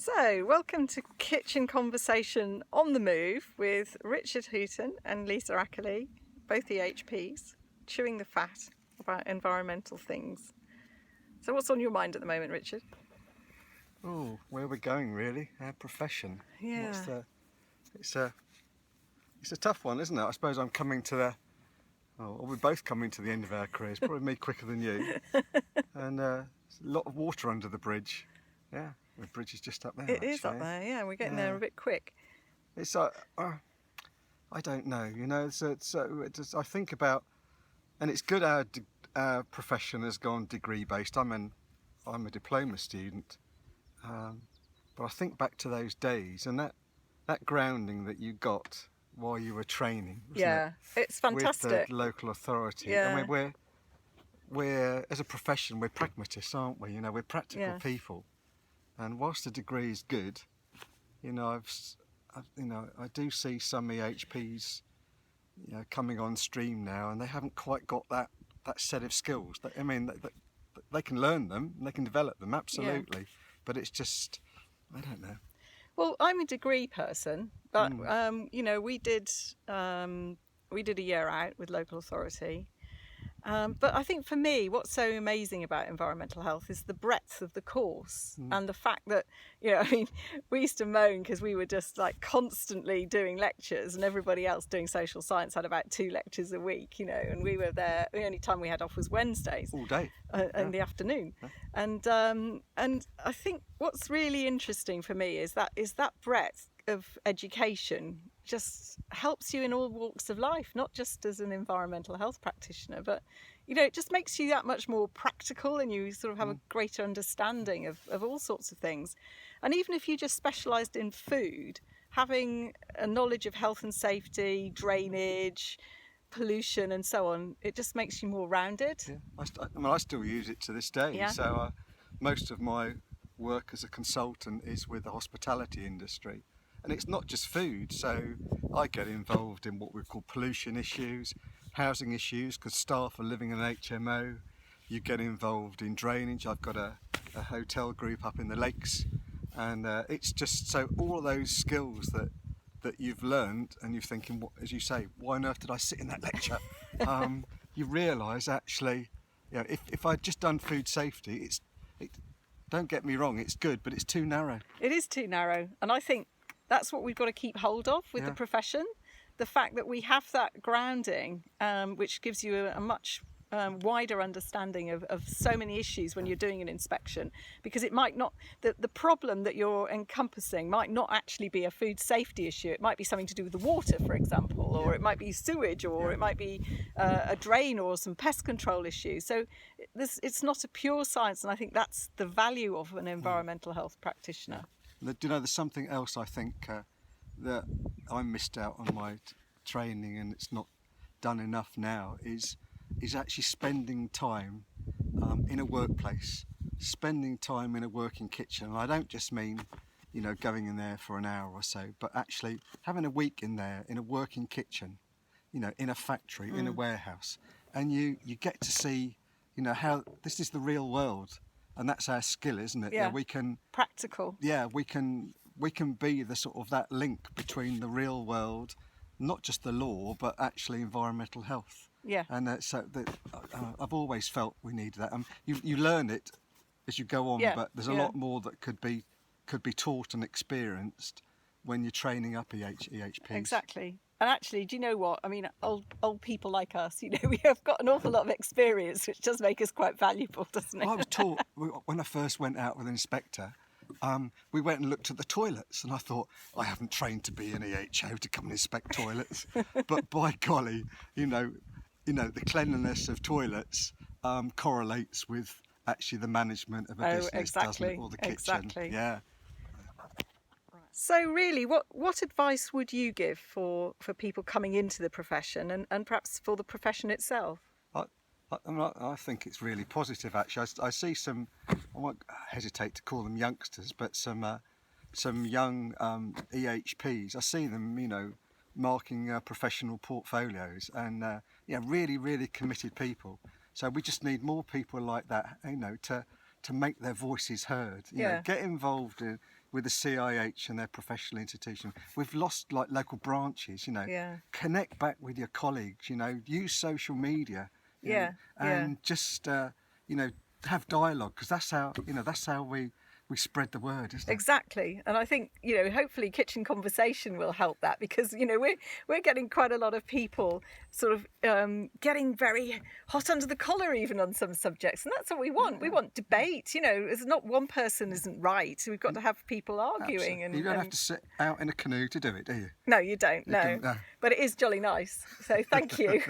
So, welcome to Kitchen Conversation on the Move with Richard Hooton and Lisa Ackerley, both EHPs, chewing the fat about environmental things. So what's on your mind at the moment, Richard? Oh, where we're going really, our profession. Yeah. It's a tough one, isn't it? I suppose I'm coming to we're both coming to the end of our careers, probably me quicker than you. And there's a lot of water under the bridge. Yeah, the bridge is just up there. It is up there, yeah, we're getting there a bit quick. It's I don't know, you know, I think about, and it's good our profession has gone degree based. I'm a diploma student, but I think back to those days and that grounding that you got while you were training, wasn't it? It's fantastic. With the local authority. Yeah. I mean, we're as a profession, we're pragmatists, aren't we? You know, we're practical people. And whilst the degree is good, you know, I do see some EHPs, you know, coming on stream now, and they haven't quite got that set of skills. They can learn them, and they can develop them, absolutely. Yeah. But it's just, I don't know. Well, I'm a degree person, but you know, we did a year out with local authority. But I think for me, what's so amazing about environmental health is the breadth of the course and the fact that, you know, I mean, we used to moan because we were just like constantly doing lectures and everybody else doing social science had about 2 lectures a week, you know, and we were there, the only time we had off was Wednesdays. All day. In the afternoon. Yeah. And I think what's really interesting for me is that breadth of education just helps you in all walks of life, not just as an environmental health practitioner, but, you know, it just makes you that much more practical and you sort of have a greater understanding of all sorts of things. And even if you just specialised in food, having a knowledge of health and safety, drainage, pollution and so on, it just makes you more rounded. Yeah. I still use it to this day. Yeah. So most of my work as a consultant is with the hospitality industry. And it's not just food, so I get involved in what we call pollution issues, housing issues, because staff are living in an HMO. You get involved in drainage. I've got a hotel group up in the lakes, and it's just so all those skills that you've learned, and you're thinking, as you say, why on earth did I sit in that lecture? You realise actually, you know, if I'd just done food safety, don't get me wrong, it's good, but it's too narrow. It is too narrow, and I think that's what we've got to keep hold of with the profession. The fact that we have that grounding, which gives you a much wider understanding of so many issues when you're doing an inspection, because it might not, the problem that you're encompassing might not actually be a food safety issue. It might be something to do with the water, for example, or it might be sewage, or it might be a drain or some pest control issues. So it's not a pure science, and I think that's the value of an environmental health practitioner. Do you know, there's something else I think that I missed out on my training, and it's not done enough now, is actually spending time in a workplace, spending time in a working kitchen. And I don't just mean, you know, going in there for an hour or so, but actually having a week in there in a working kitchen, you know, in a factory, in a warehouse, and you get to see, you know, how this is the real world. And that's our skill, isn't it? Yeah. We can practical. Yeah, we can be the sort of that link between the real world, not just the law, but actually environmental health. Yeah. And I've always felt we need that. You learn it as you go on, but there's a lot more that could be taught and experienced when you're training up EHPs. Exactly. And actually, do you know what? I mean, old people like us, you know, we have got an awful lot of experience, which does make us quite valuable, doesn't it? Well, I was taught, when I first went out with an inspector, we went and looked at the toilets, and I thought, I haven't trained to be an EHO to come and inspect toilets. But by golly, you know, the cleanliness of toilets correlates with actually the management of a business, doesn't it? Or the kitchen. Exactly. Yeah. So really, what advice would you give for people coming into the profession and perhaps for the profession itself? I think it's really positive, actually. I see some, I won't hesitate to call them youngsters, but some young EHPs. I see them, you know, marking professional portfolios, and really, really committed people. So we just need more people like that, you know, to make their voices heard. You know, get involved with the CIH and their professional institution. We've lost like local branches, you know. Yeah. Connect back with your colleagues, you know, use social media. You know, and just, you know, have dialogue, because that's how we spread the word, isn't it? Exactly. And I think, you know, hopefully Kitchen Conversation will help that, because, you know, we're getting quite a lot of people sort of getting very hot under the collar even on some subjects, and that's what we want. We want debate. You know, it's not one person isn't right. We've got to have people arguing. Absolutely. You don't have to sit out in a canoe to do it, do you? No, you don't. No. But it is jolly nice. So thank you.